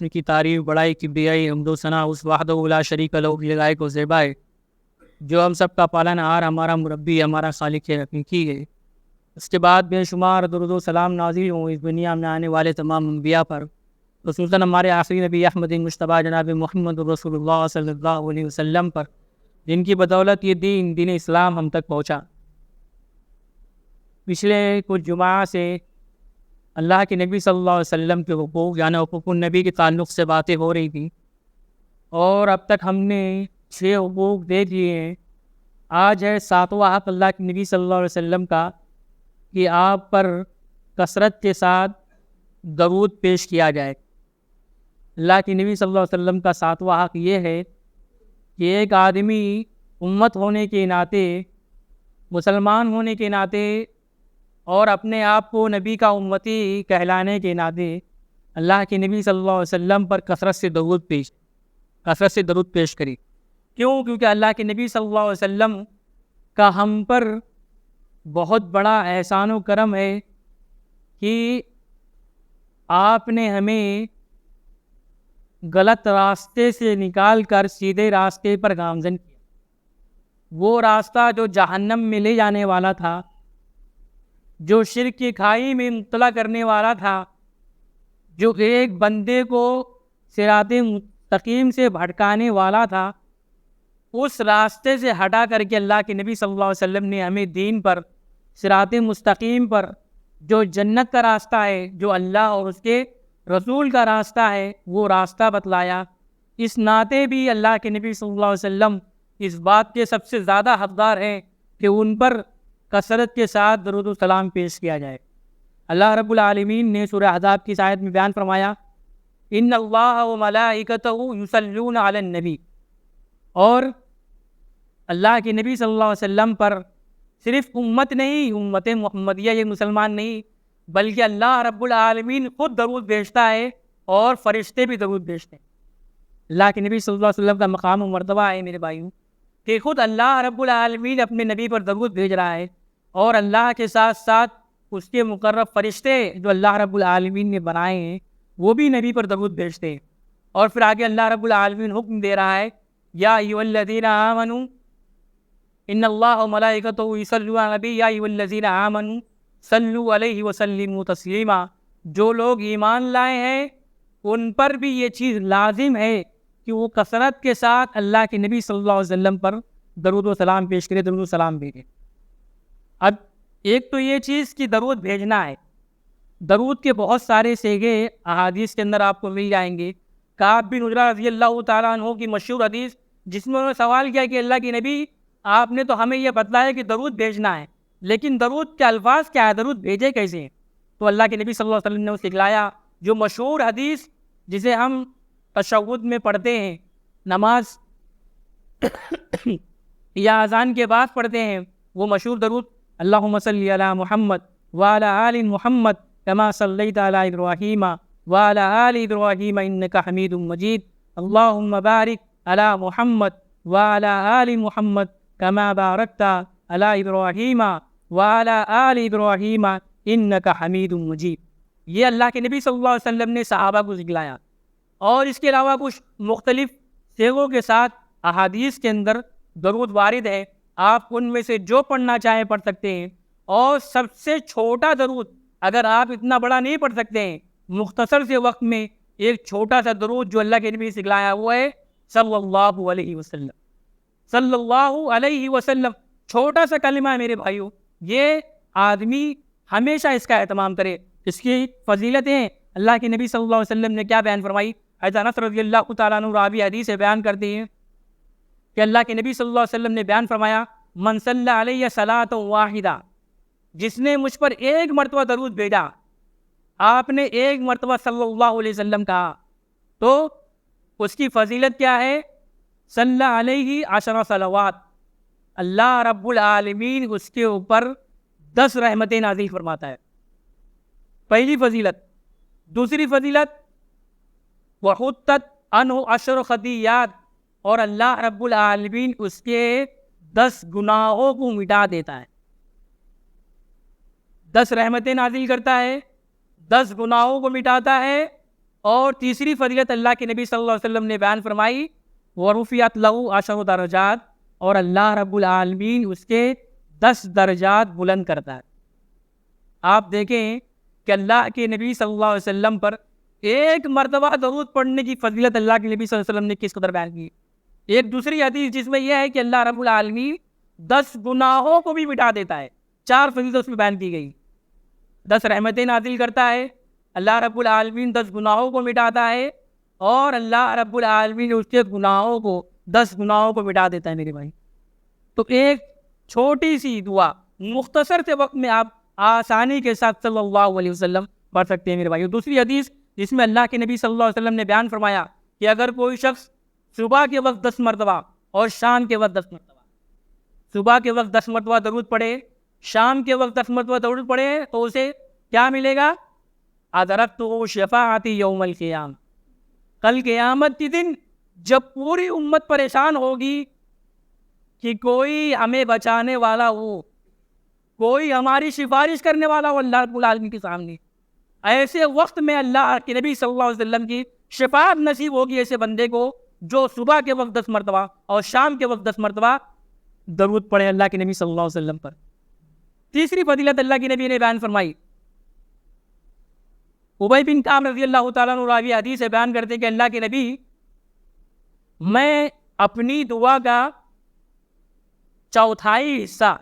جس کی تعریف بڑائی کبریائی حمد و ثنا اس وحدہ لا شریک لہ کی لائق و زیبا ہے، جو ہم سب کا پالنہار، ہمارا مربی، ہمارا خالق حقیقی ہے۔ اس کے بعد بے شمار درود و سلام نازل ہوں اس دنیا میں آنے والے تمام انبیاء پر، خصوصاً ہمارے آخری نبی احمد مصطفیٰ جناب محمد رسول اللہ صلی اللہ علیہ وسلم پر، جن کی بدولت یہ دین اسلام ہم تک پہنچا۔ پچھلے کچھ جمعہ سے اللہ کے نبی صلی اللہ علیہ وسلم کے حقوق یعنی حقوق النبی کے تعلق سے باتیں ہو رہی تھیں، اور اب تک ہم نے 6 حقوق دیکھ لیے ہیں۔ آج ہے 7واں حق اللہ کے نبی صلی اللہ علیہ وسلم کا کہ آپ پر کثرت کے ساتھ درود پیش کیا جائے۔ اللہ کے نبی صلی اللہ علیہ وسلم کا 7واں حق یہ ہے کہ ایک آدمی امت ہونے کے ناطے، مسلمان ہونے کے ناطے اور اپنے آپ کو نبی کا امتی کہلانے کے ناطے اللہ کے نبی صلی اللہ علیہ وسلم پر کثرت سے درود پیش کری۔ کیوں؟ کیونکہ اللہ کے نبی صلی اللہ علیہ وسلم کا ہم پر بہت بڑا احسان و کرم ہے کہ آپ نے ہمیں غلط راستے سے نکال کر سیدھے راستے پر گامزن کیا۔ وہ راستہ جو جہنم میں لے جانے والا تھا، جو شرک کی کھائی میں مبتلا کرنے والا تھا، جو ایک بندے کو صراط مستقیم سے بھٹکانے والا تھا، اس راستے سے ہٹا کر کے اللہ کے نبی صلی اللہ علیہ وسلم نے ہمیں دین پر، صراط مستقیم پر، جو جنت کا راستہ ہے، جو اللہ اور اس کے رسول کا راستہ ہے، وہ راستہ بتلایا۔ اس ناطے بھی اللہ کے نبی صلی اللہ علیہ وسلم اس بات کے سب سے زیادہ حقدار ہیں کہ ان پر کثرت کے ساتھ درود و سلام پیش کیا جائے۔ اللہ رب العالمین نے سورہ احزاب کی آیت میں بیان فرمایا، ان اللہ و ملائکتہ یصلون علی النبی، اور اللہ کے نبی صلی اللہ علیہ وسلم پر صرف امت نہیں، امت محمدیہ یہ مسلمان نہیں، بلکہ اللہ رب العالمین خود درود بھیجتا ہے اور فرشتے بھی درود بھیجتے ہیں۔ اللہ کے نبی صلی اللہ علیہ وسلم کا مقام و مرتبہ ہے میرے بھائیوں کہ خود اللہ رب العالمین اپنے نبی پر درود بھیج رہا ہے، اور اللہ کے ساتھ ساتھ اس کے مقرب فرشتے جو اللہ رب العالمین نے بنائے ہیں وہ بھی نبی پر درود بھیجتے ہیں۔ اور پھر آگے اللہ رب العالمین حکم دے رہا ہے، یا ایھا الذین آمنوا ان اللہ و ملائکتہ یصلون علی النبی یا ایھا الذین آمنوا صلوا علیہ وسلموا تسلیما، جو لوگ ایمان لائے ہیں ان پر بھی یہ چیز لازم ہے کہ وہ کثرت کے ساتھ اللہ کے نبی صلی اللہ علیہ وسلم پر درود و سلام پیش کرے، درود و سلام بھیجے۔ اب ایک تو یہ چیز کہ درود بھیجنا ہے، درود کے بہت سارے صیغے احادیث کے اندر آپ کو مل جائیں گے۔ کعب بن عجرہ رضی اللہ تعالیٰ عنہ کی مشہور حدیث جس میں انہوں نے سوال کیا کہ اللہ کے نبی، آپ نے تو ہمیں یہ بتلایا کہ درود بھیجنا ہے، لیکن درود کے الفاظ کیا ہے، درود بھیجے کیسے ہیں؟ تو اللہ کے نبی صلی اللہ علیہ وسلم نے اسے سکھلایا، جو مشہور حدیث جسے ہم تشہد میں پڑھتے ہیں، نماز یا اذان کے بعد پڑھتے ہیں، وہ مشہور درود، اللہم صلی علی محمد وعلی آل محمد کما صلیت علی ابراہیم وعلی آل ابراہیم انک حمید مجید، اللہم بارک علی محمد وعلی آل محمد کما بارکت علی ابراہیم وعلی آل ابراہیم انک حمید مجید۔ یہ اللہ کے نبی صلی اللہ علیہ وسلم نے صحابہ کو سکھلایا، اور اس کے علاوہ کچھ مختلف صیغوں کے ساتھ احادیث کے اندر درود وارد ہے، آپ ان میں سے جو پڑھنا چاہیں پڑھ سکتے ہیں۔ اور سب سے چھوٹا درود، اگر آپ اتنا بڑا نہیں پڑھ سکتے ہیں، مختصر سے وقت میں ایک چھوٹا سا درود جو اللہ کے نبی نے سکھلایا وہ ہے صلی اللہ علیہ وسلم۔ صلی اللہ علیہ وسلم چھوٹا سا کلمہ ہے میرے بھائیوں، یہ آدمی ہمیشہ اس کا اہتمام کرے۔ اس کی فضیلتیں اللہ کے نبی صلی اللہ علیہ وسلم نے کیا بیان فرمائی؟ حضرت انس رضی اللہ تعالیٰ عنہ راوی حدیث سے بیان کرتے ہیں کہ اللہ کے نبی صلی اللہ علیہ وسلم نے بیان فرمایا، من صلی علیہ صلاۃ واحدہ، جس نے مجھ پر ایک مرتبہ درود بھیجا، آپ نے ایک مرتبہ صلی اللہ علیہ وسلم کہا، تو اس کی فضیلت کیا ہے؟ صلی علیہ 10 صلوات، اللہ رب العالمین اس کے اوپر 10 رحمتیں نازل فرماتا ہے۔ پہلی فضیلت۔ دوسری فضیلت، وحطت عنہ 10 خطیات، اور اللہ رب العالمین اس کے 10 گناہوں کو مٹا دیتا ہے۔ 10 رحمتیں نازل کرتا ہے، 10 گناہوں کو مٹاتا ہے، اور تیسری فضیلت اللہ کے نبی صلی اللہ علیہ وسلم نے بیان فرمائی، وَرُفِعَتْ لَهُ عَشْرُ درجات، اور اللہ رب العالمین اس کے 10 درجات بلند کرتا ہے۔ آپ دیکھیں کہ اللہ کے نبی صلی اللہ علیہ وسلم پر ایک مرتبہ درود پڑھنے کی فضیلت اللہ کے نبی صلی اللہ علیہ وسلم نے کس قدر بیان کی۔ ایک دوسری حدیث جس میں یہ ہے کہ اللہ رب العالمین 10 گناہوں کو بھی مٹا دیتا ہے۔ 4 فضیلت اس میں بیان کی گئی، 10 رحمتیں نازل کرتا ہے، اللہ رب العالمین 10 گناہوں کو مٹاتا ہے، اور اللہ رب العالمین اس کے گناہوں کو 10 گناہوں کو مٹا دیتا ہے میرے بھائی۔ تو ایک چھوٹی سی دعا مختصر سے وقت میں آپ آسانی کے ساتھ صلی اللہ علیہ وسلم پڑھ سکتے ہیں میرے بھائی۔ دوسری حدیث جس میں اللہ کے نبی صلی اللہ علیہ وسلم نے بیان فرمایا کہ اگر کوئی شخص صبح کے وقت 10 مرتبہ اور شام کے وقت 10 مرتبہ، صبح کے وقت 10 مرتبہ درود پڑھے، شام کے وقت 10 مرتبہ درود پڑھے، تو اسے کیا ملے گا؟ ادرکتہ شفاعتی یوم القیامہ، کل قیامت کے دن جب پوری امت پریشان ہوگی کہ کوئی ہمیں بچانے والا ہو، کوئی ہماری سفارش کرنے والا ہو اللہ رب العالمین کے سامنے، ایسے وقت میں اللہ کے نبی صلی اللہ علیہ وسلم کی شفاعت نصیب ہوگی ایسے بندے کو جو صبح کے وقت 10 مرتبہ اور شام کے وقت 10 مرتبہ درود پڑھے اللہ کے نبی صلی اللہ علیہ وسلم پر۔ تیسری فضیلت اللہ کے نبی نے بیان فرمائی، ابی بن کعب رضی اللہ تعالیٰ عنہ راوی حدیث سے بیان کرتے کہ اللہ کے نبی، میں اپنی دعا کا چوتھائی حصہ،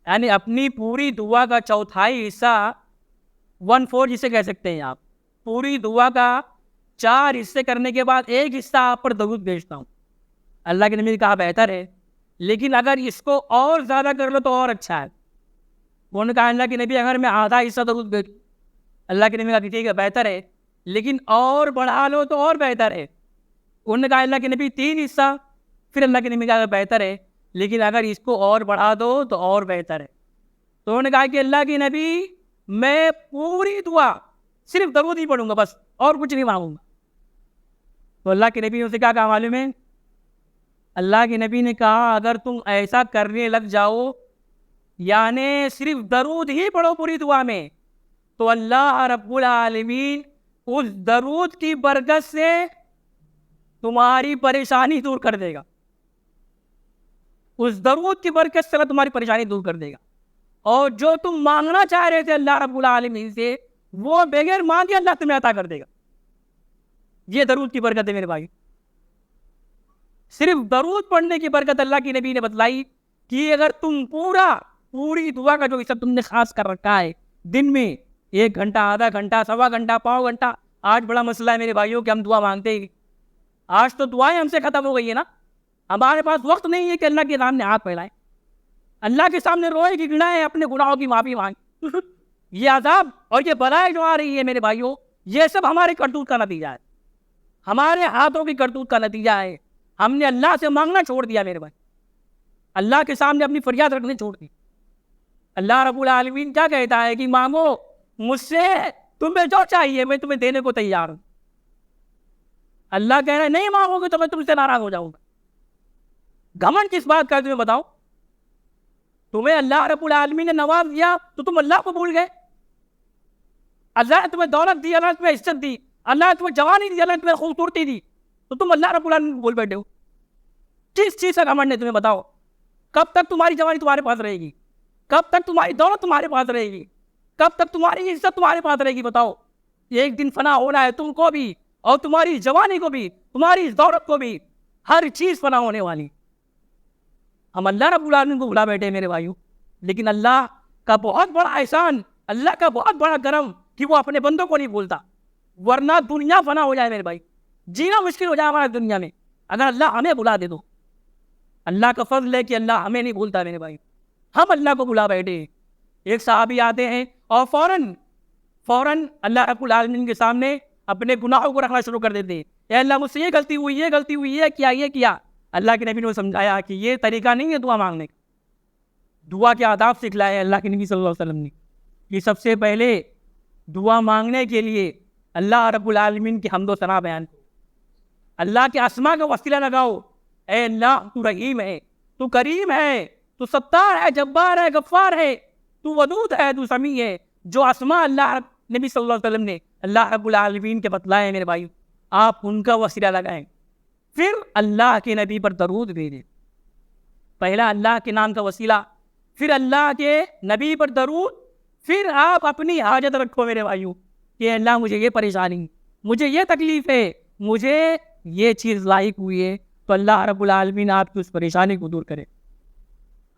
یعنی اپنی پوری دعا کا چوتھائی حصہ 1/4 جسے کہہ سکتے ہیں آپ، پوری دعا کا 4 حصے کرنے کے بعد ایک حصہ آپ پر درود بھیجتا ہوں۔ اللہ کے نبی نے کہا بہتر ہے، لیکن اگر اس کو اور زیادہ کر لو تو اور اچھا ہے۔ انہوں نے کہا اللہ کے نبی اگر میں آدھا حصہ درود بھیجوں، اللہ کے نبی نے کہا ٹھیک ہے بہتر ہے، لیکن اور بڑھا لو تو اور بہتر ہے۔ انہوں نے کہا اللہ کے نبی 3 حصہ، پھر اللہ کے نبی نے کہا بہتر ہے، لیکن اگر اس کو اور بڑھا دو تو اور بہتر ہے۔ تو انہوں نے کہا کہ اللہ کے نبی میں پوری دعا صرف درود ہی پڑھوں گا، بس اور کچھ نہیں مانگوں گا۔ تو اللہ کے نبی نے اسے کیا کہا معلوم ہے؟ اللہ کے نبی نے کہا اگر تم ایسا کرنے لگ جاؤ، یعنی صرف درود ہی پڑھو پوری دعا میں، تو اللہ رب العالمین اس درود کی برکت سے تمہاری پریشانی دور کر دے گا، اس درود کی برکت سے تمہاری پریشانی دور کر دے گا، اور جو تم مانگنا چاہ رہے تھے اللہ رب العالمین سے، وہ بغیر مانگے اللہ تمہیں عطا کر دے گا۔ یہ درود کی برکت ہے میرے بھائی۔ صرف درود پڑھنے کی برکت اللہ کی نبی نے بتلائی کہ اگر تم پوری دعا کا جو حصہ تم نے خاص کر رکھا ہے، دن میں 1 گھنٹہ، آدھا گھنٹہ، سوا گھنٹہ، پاؤ گھنٹہ، آج بڑا مسئلہ ہے میرے بھائیوں کہ ہم دعا مانگتے ہی، آج تو دعائیں ہم سے ختم ہو گئی ہے نا، ہمارے پاس وقت نہیں ہے کہ اللہ کے سامنے ہاتھ پھیلائیں، اللہ کے سامنے روئے کی گڑائیں، اپنے گناہوں کی معافی مانگیں۔ یہ عذاب اور یہ بلائیں جو آ رہی ہے میرے بھائیوں، یہ سب ہمارے کرتوت کا نتیجہ ہے، ہمارے ہاتھوں کی کرتوت کا نتیجہ ہے۔ ہم نے اللہ سے مانگنا چھوڑ دیا میرے بھائی، اللہ کے سامنے اپنی فریاد رکھنے چھوڑ دی۔ اللہ رب العالمین کیا کہتا ہے کہ مانگو مجھ سے، تمہیں جو چاہیے میں تمہیں دینے کو تیار ہوں۔ اللہ کہہ رہا ہے نہیں مانگو گے تو میں تم سے ناراض ہو جاؤں گا۔ گھمنڈ کس بات کا ہے تمہیں بتاؤ؟ تمہیں اللہ رب العالمین نے نواز دیا تو تم اللہ کو بھول گئے؟ اللہ نے تمہیں دولت دی، اللہ نے تمہیں عزت دی، اللہ نے تمہیں جوانی دی، اللہ نے تمہیں خوبصورتی دی، تو تم اللہ رب العالمین کو بھول بیٹھے ہو۔ کس چیز کا گھمنڈ ہے تمہیں بتاؤ؟ کب تک تمہاری جوانی تمہارے پاس رہے گی؟ کب تک تمہاری دولت تمہارے پاس رہے گی؟ کب تک تمہاری عزت تمہارے پاس رہے گی؟ بتاؤ۔ ایک دن فنا ہونا ہے تم کو بھی، اور تمہاری جوانی کو بھی، تمہاری دولت کو بھی، ہر چیز فنا ہونے والی۔ ہم اللہ رب العالمین کو بھلا بیٹھے میرے بھائیوں، لیکن اللہ کا بہت بڑا احسان، اللہ کا بہت بڑا کرم کہ وہ اپنے بندوں کو نہیں بھولتا، ورنہ دنیا فنا ہو جائے میرے بھائی، جینا مشکل ہو جائے ہمارے دنیا میں اگر اللہ ہمیں بھلا دے تو۔ اللہ کا فضل ہے کہ اللہ ہمیں نہیں بھولتا میرے بھائی، ہم اللہ کو بھلا بیٹھے۔ ایک صحابی آتے ہیں اور فوراً اللہ رب العالمین کے سامنے اپنے گناہوں کو رکھنا شروع کر دیتے ہیں، اے اللہ مجھ سے یہ غلطی ہوئی، یہ کیا۔ اللہ کے نبی نے سمجھایا کہ یہ طریقہ نہیں ہے دعا مانگنے کا، دعا کے آداب سکھلائے اللہ کے نبی صلی اللہ علیہ وسلم نے کہ سب سے پہلے دعا مانگنے کے لیے اللہ رب العالمین کی حمد و ثنا بیان کرو، اللہ کے اسماء کا وسیلہ لگاؤ۔ اے اللہ تو رحیم ہے، تو کریم ہے، تو ستار ہے، جبار ہے، غفار ہے، تو ودود ہے، تو سمیع ہے۔ جو اسماء اللہ نبی صلی اللہ علیہ وسلم نے اللہ رب العالمین کے بتلائے ہیں میرے بھائی، آپ ان کا وسیلہ لگائیں، پھر اللہ کے نبی پر درود بھیجیں. پہلا اللہ کے نام کا وسیلہ، پھر اللہ کے نبی پر درود، پھر آپ اپنی حاجت رکھو میرے بھائیوں کہ اللہ مجھے یہ پریشانی، مجھے یہ تکلیف ہے، مجھے یہ چیز لاحق ہوئی ہے، تو اللہ رب العالمین آپ کی اس پریشانی کو دور کرے،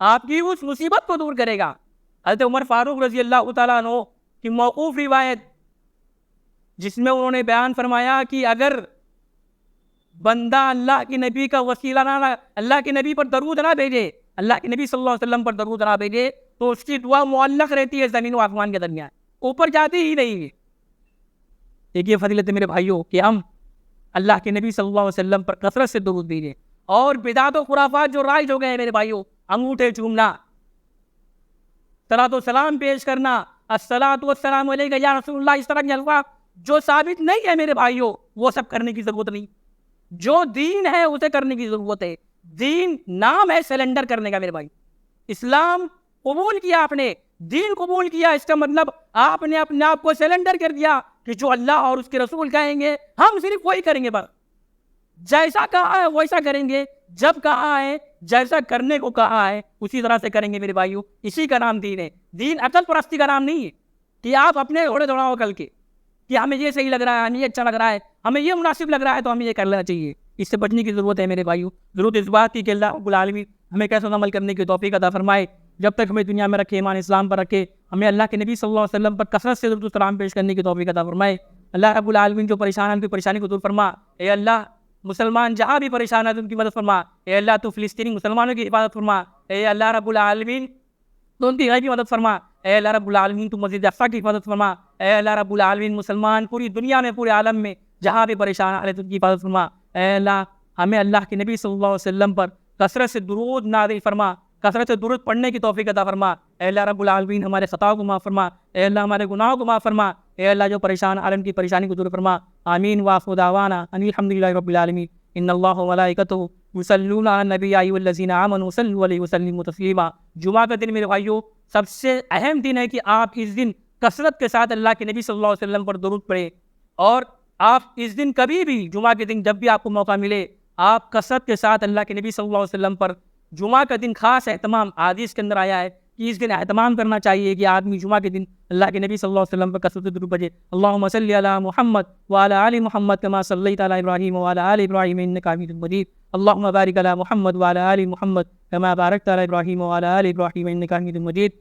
آپ کی اس مصیبت کو دور کرے گا. حضرت عمر فاروق رضی اللہ تعالیٰ عنہ کی موقوف روایت جس میں انہوں نے بیان فرمایا کہ اگر بندہ اللہ کے نبی کا وسیلہ نہ، اللہ کے نبی پر درود نہ بھیجے، اللہ کے نبی صلی اللہ علیہ وسلم پر درود نہ بھیجے، تو اس کی دعا معلق رہتی ہے زمین و آسمان کے درمیان، اوپر جاتی ہی نہیں ہے. ایک یہ فضیلت ہے میرے بھائیوں کہ ہم اللہ کے نبی صلی اللہ علیہ وسلم پر کثرت سے درود بھیجیں. اور بدعت و خرافات جو رائج ہو گئے ہیں میرے بھائیوں، انگوٹھے چومنا، صلاۃ و سلام پیش کرنا، الصلاۃ والسلام علیک یا رسول اللہ، اس طرح کے الفاظ جو ثابت نہیں ہے میرے بھائیوں، وہ سب کرنے کی ضرورت نہیں. جو دین ہے اسے کرنے کی ضرورت ہے. دین نام ہے سیلنڈر کرنے کا میرے بھائی. اسلام قبول کیا آپ نے، دین قبول کیا، اس کا مطلب آپ نے اپنے آپ کو سیلنڈر کر دیا کہ جو اللہ اور اس کے رسول کہیں گے ہم صرف وہی کریں گے. بس جیسا کہا ہے ویسا کریں گے، جب کہا ہے جیسا کرنے کو کہا ہے اسی طرح سے کریں گے میرے بھائیوں. اسی کا نام دین ہے. دین عقل پرستی کا نام نہیں ہے کہ آپ اپنے گھوڑے دوڑاؤ کل کے کہ ہمیں یہ صحیح لگ رہا ہے، ہمیں یہ اچھا لگ رہا ہے، ہمیں یہ مناسب لگ رہا ہے تو ہمیں یہ کرنا چاہیے. اس سے بچنے کی ضرورت ہے میرے بھائیوں. ضرورت اس بات کی کہ اللہ رب العالمین ہمیں کیسا عمل کرنے کی توفیق عطا فرمائے. جب تک ہمیں دنیا میں رکھے، ایمان اسلام پر رکھے، ہمیں اللہ کے نبی صلی اللہ علیہ وسلم پر کثرت سے درود و سلام پیش کرنے کی توفیق عطا فرمائے. اللہ رب العالمین جو پریشان ہیں ان کی پریشانی کو دور فرما. اے اللہ مسلمان جہاں بھی پریشان ہیں ان کی مدد فرما. اے اللہ تو فلسطینی مسلمانوں کی حفاظت فرما. اے اللہ رب العالمین تو ان کی غیبی مدد فرما. اے اللہ رب العالمین تو مسجد اقصیٰ کی حفاظت فرما. اے اللہ رب العالمین مسلمان پوری دنیا میں، پورے عالم میں جہاں بھی پریشان ہیں ان کی حفاظت فرما. اے اللہ ہمیں اللہ کے نبی صلی اللہ علیہ وسلم پر کثرت سے درود نازل فرما، کثرت سے درود پڑھنے کی توفیق عطا فرما. اے اللہ رب العالمین ہمارے خطاؤں کو معاف فرما. اے اللہ ہمارے گناہوں کو معاف فرما. اے اللہ جو پریشان عالم کی پریشانی کو دور فرما. آمین. وآخر دعوانا ان الحمدللہ رب العالمین. ان اللہ وملائکتہ یصلون علی النبی یا ایھا الذین آمنوا صلوا علیہ وسلموا تسلیما. جمعہ کا دن میرے بھائیوں سب سے اہم دن ہے کہ آپ اس دن کثرت کے ساتھ اللہ کے نبی صلی اللہ علیہ وسلم پر درود پڑھیں. اور آپ اس دن کبھی بھی، جمعہ کے دن جب بھی آپ کو موقع ملے، آپ کثرت کے ساتھ اللہ کے نبی صلی اللہ علیہ وسلم پر جمعہ کا دن خاص اہتمام، حدیث کے اندر آیا ہے کہ اس دن اہتمام کرنا چاہیے کہ آدمی جمعہ کے دن اللہ کے نبی صلی اللہ علیہ وسلم پر کثرت سے درود پڑھے. اللہم صلی علی محمد وعلی آل محمد کما صلیت علی ابراہیم وعلی آل ابراہیم انک حمید مجید. اللہم بارک علی محمد وعلی آل محمد کما بارکت علی ابراہیم وعلی آل ابراہیم انک حمید مجید.